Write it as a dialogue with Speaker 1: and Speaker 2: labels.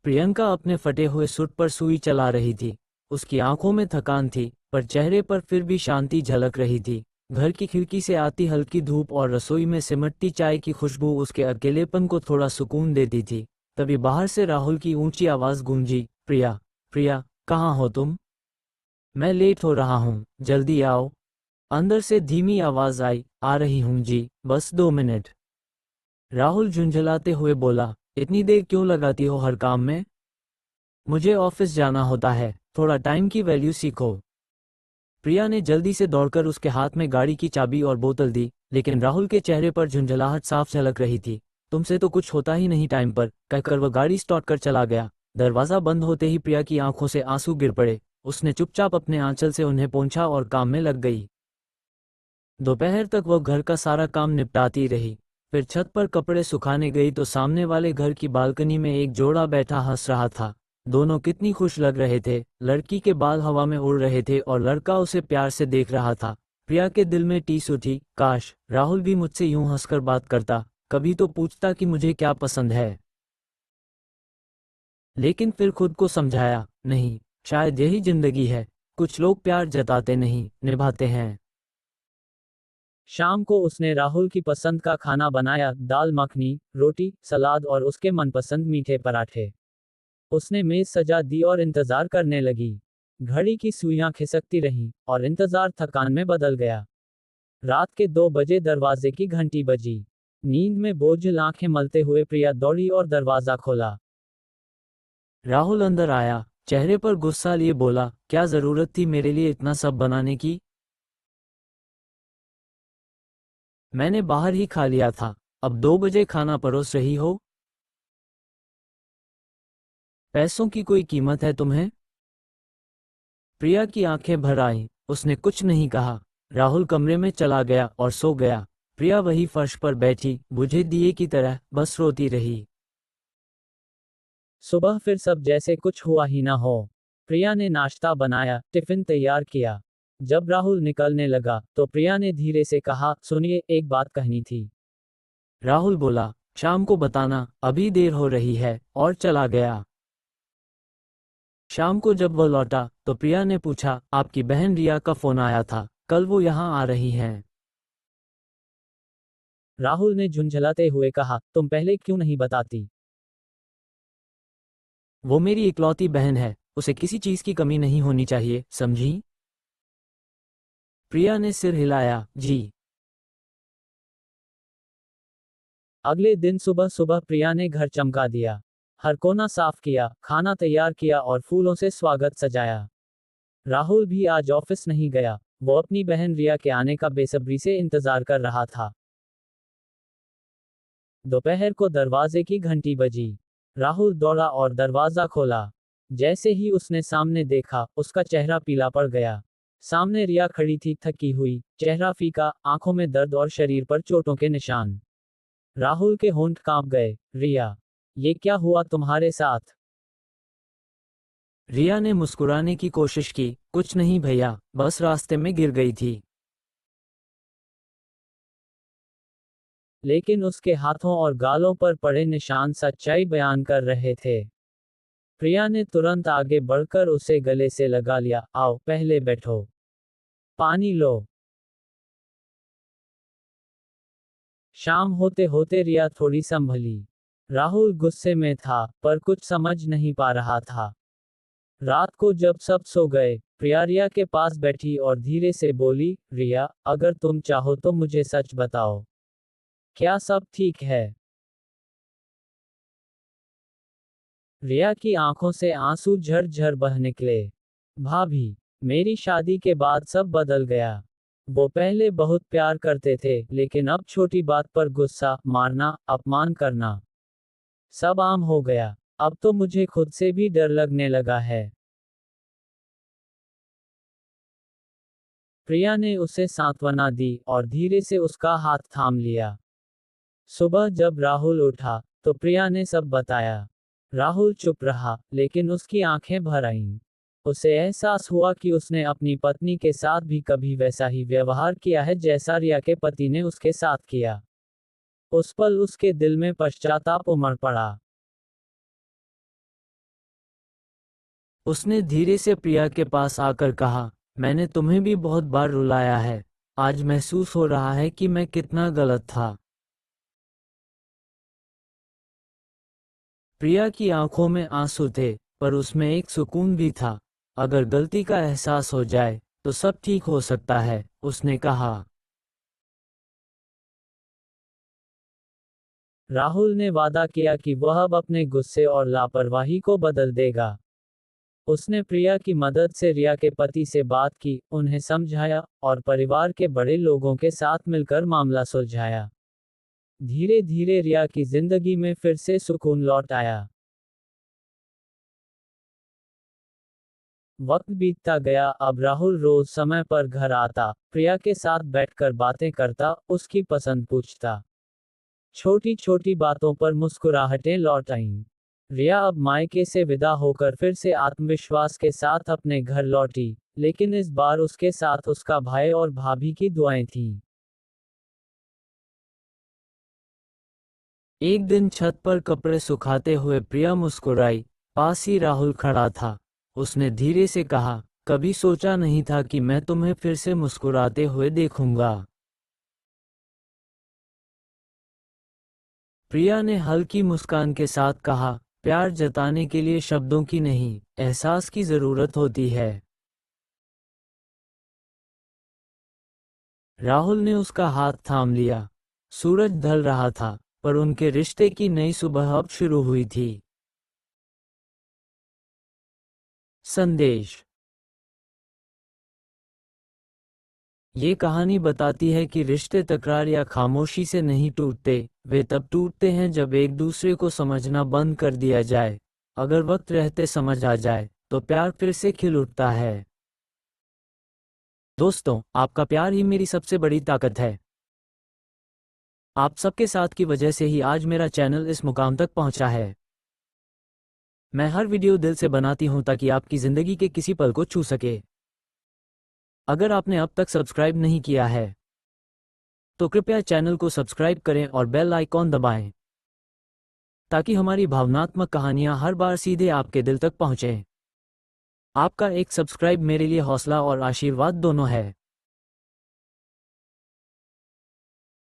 Speaker 1: प्रियंका अपने फटे हुए सूट पर सुई चला रही थी। उसकी आंखों में थकान थी, पर चेहरे पर फिर भी शांति झलक रही थी। घर की खिड़की से आती हल्की धूप और रसोई में सिमटती चाय की खुशबू उसके अकेलेपन को थोड़ा सुकून देती थी। तभी बाहर से राहुल की ऊंची आवाज गूंजी, प्रिया, प्रिया, कहाँ हो तुम? मैं लेट हो रहा हूँ, जल्दी आओ। अंदर से धीमी आवाज आई, आ रही हूँ जी, बस 2 मिनट। राहुल झुंझलाते हुए बोला, इतनी देर क्यों लगाती हो हर काम में? मुझे ऑफिस जाना होता है, थोड़ा टाइम की वैल्यू सीखो। प्रिया ने जल्दी से दौड़कर उसके हाथ में गाड़ी की चाबी और बोतल दी, लेकिन राहुल के चेहरे पर झुंझलाहट साफ झलक रही थी। तुमसे तो कुछ होता ही नहीं टाइम पर, कहकर वह गाड़ी स्टार्ट कर चला गया। दरवाजा बंद होते ही प्रिया की आंखों से आंसू गिर पड़े। उसने चुपचाप अपने आंचल से उन्हें पोंछा और काम में लग गई। दोपहर तक वह घर का सारा काम निपटाती रही। फिर छत पर कपड़े सुखाने गई तो सामने वाले घर की बालकनी में एक जोड़ा बैठा हंस रहा था। दोनों कितनी खुश लग रहे थे। लड़की के बाल हवा में उड़ रहे थे और लड़का उसे प्यार से देख रहा था। प्रिया के दिल में टीस उठी, काश राहुल भी मुझसे यूं हंसकर बात करता, कभी तो पूछता कि मुझे क्या पसंद है। लेकिन फिर खुद को समझाया, नहीं, शायद यही जिंदगी है। कुछ लोग प्यार जताते नहीं, निभाते हैं। शाम को उसने राहुल की पसंद का खाना बनाया, दाल मखनी, रोटी, सलाद और उसके मनपसंद मीठे पराठे। उसने मेज सजा दी और इंतजार करने लगी। घड़ी की सुइयां खिसकती रहीं और इंतजार थकान में बदल गया। रात के 2 बजे दरवाजे की घंटी बजी। नींद में बोझिल आंखें मलते हुए प्रिया दौड़ी और दरवाजा खोला। राहुल अंदर आया, चेहरे पर गुस्सा लिए बोला, क्या जरूरत थी मेरे लिए इतना सब बनाने की? मैंने बाहर ही खा लिया था, अब 2 बजे खाना परोस रही हो? पैसों की कोई कीमत है तुम्हें? प्रिया की आंखें भर आईं, उसने कुछ नहीं कहा। राहुल कमरे में चला गया और सो गया। प्रिया वही फर्श पर बैठी, बुझे दिए की तरह, बस रोती रही। सुबह फिर सब जैसे कुछ हुआ ही ना हो। प्रिया ने नाश्ता बनाया, टिफिन तैयार किया। जब राहुल निकलने लगा तो प्रिया ने धीरे से कहा, सुनिए, एक बात कहनी थी। राहुल बोला, शाम को बताना, अभी देर हो रही है, और चला गया। शाम को जब वह लौटा तो प्रिया ने पूछा, आपकी बहन रिया का फोन आया था, कल वो यहाँ आ रही हैं। राहुल ने झुंझलाते हुए कहा, तुम पहले क्यों नहीं बताती? वो मेरी इकलौती बहन है, उसे किसी चीज की कमी नहीं होनी चाहिए, समझी? प्रिया ने सिर हिलाया, जी। अगले दिन सुबह सुबह प्रिया ने घर चमका दिया। हर कोना साफ किया, खाना तैयार किया और फूलों से स्वागत सजाया। राहुल भी आज ऑफिस नहीं गया। वो अपनी बहन रिया के आने का बेसब्री से इंतजार कर रहा था। दोपहर को दरवाजे की घंटी बजी। राहुल दौड़ा और दरवाजा खोला। जैसे ही उसने सामने देखा, उसका चेहरा पीला पड़ गया। सामने रिया खड़ी थी, थकी हुई, चेहरा फीका, आंखों में दर्द और शरीर पर चोटों के निशान। राहुल के होंठ कांप गए। रिया, ये क्या हुआ तुम्हारे साथ? रिया ने मुस्कुराने की कोशिश की, कुछ नहीं भैया, बस रास्ते में गिर गई थी। लेकिन उसके हाथों और गालों पर पड़े निशान सच्चाई बयान कर रहे थे। प्रिया ने तुरंत आगे बढ़कर उसे गले से लगा लिया, आओ पहले बैठो, पानी लो। शाम होते होते रिया थोड़ी संभली। राहुल गुस्से में था, पर कुछ समझ नहीं पा रहा था। रात को जब सब सो गए, प्रिया रिया के पास बैठी और धीरे से बोली, रिया, अगर तुम चाहो तो मुझे सच बताओ, क्या सब ठीक है? रिया की आंखों से आंसू झरझर बह निकले। भाभी, मेरी शादी के बाद सब बदल गया। वो पहले बहुत प्यार करते थे, लेकिन अब छोटी बात पर गुस्सा, मारना, अपमान करना, सब आम हो गया। अब तो मुझे खुद से भी डर लगने लगा है। प्रिया ने उसे सांत्वना दी और धीरे से उसका हाथ थाम लिया। सुबह जब राहुल उठा तो प्रिया ने सब बताया। राहुल चुप रहा, लेकिन उसकी आंखें भर आईं। उसे एहसास हुआ कि उसने अपनी पत्नी के साथ भी कभी वैसा ही व्यवहार किया है जैसा रिया के पति ने उसके साथ किया। उस पल उसके दिल में पश्चाताप उमड़ पड़ा। उसने धीरे से प्रिया के पास आकर कहा, मैंने तुम्हें भी बहुत बार रुलाया है। आज महसूस हो रहा है कि मैं कितना गलत था। प्रिया की आंखों में आंसू थे, पर उसमें एक सुकून भी था। अगर गलती का एहसास हो जाए तो सब ठीक हो सकता है, उसने कहा। राहुल ने वादा किया कि वह अब अपने गुस्से और लापरवाही को बदल देगा। उसने प्रिया की मदद से रिया के पति से बात की, उन्हें समझाया और परिवार के बड़े लोगों के साथ मिलकर मामला सुलझाया। धीरे धीरे रिया की जिंदगी में फिर से सुकून लौट आया। वक्त बीतता गया, अब राहुल रोज समय पर घर आता, प्रिया के साथ बैठकर बातें करता, उसकी पसंद पूछता। छोटी छोटी बातों पर मुस्कुराहटें लौट आईं। रिया अब मायके से विदा होकर फिर से आत्मविश्वास के साथ अपने घर लौटी, लेकिन इस बार उसके साथ उसका भाई और भाभी की दुआएं थीं। एक दिन छत पर कपड़े सुखाते हुए प्रिया मुस्कुराई। पास ही राहुल खड़ा था। उसने धीरे से कहा, कभी सोचा नहीं था कि मैं तुम्हें फिर से मुस्कुराते हुए देखूंगा। प्रिया ने हल्की मुस्कान के साथ कहा, प्यार जताने के लिए शब्दों की नहीं, एहसास की जरूरत होती है। राहुल ने उसका हाथ थाम लिया। सूरज ढल रहा था, पर उनके रिश्ते की नई सुबह अब शुरू हुई थी। संदेश। ये कहानी बताती है कि रिश्ते तकरार या खामोशी से नहीं टूटते, वे तब टूटते हैं जब एक दूसरे को समझना बंद कर दिया जाए। अगर वक्त रहते समझ आ जाए तो प्यार फिर से खिल उठता है। दोस्तों, आपका प्यार ही मेरी सबसे बड़ी ताकत है। आप सबके साथ की वजह से ही आज मेरा चैनल इस मुकाम तक पहुंचा है। मैं हर वीडियो दिल से बनाती हूं ताकि आपकी जिंदगी के किसी पल को छू सके। अगर आपने अब तक सब्सक्राइब नहीं किया है तो कृपया चैनल को सब्सक्राइब करें और बेल आइकॉन दबाएं, ताकि हमारी भावनात्मक कहानियां हर बार सीधे आपके दिल तक पहुंचें। आपका एक सब्सक्राइब मेरे लिए हौसला और आशीर्वाद दोनों है।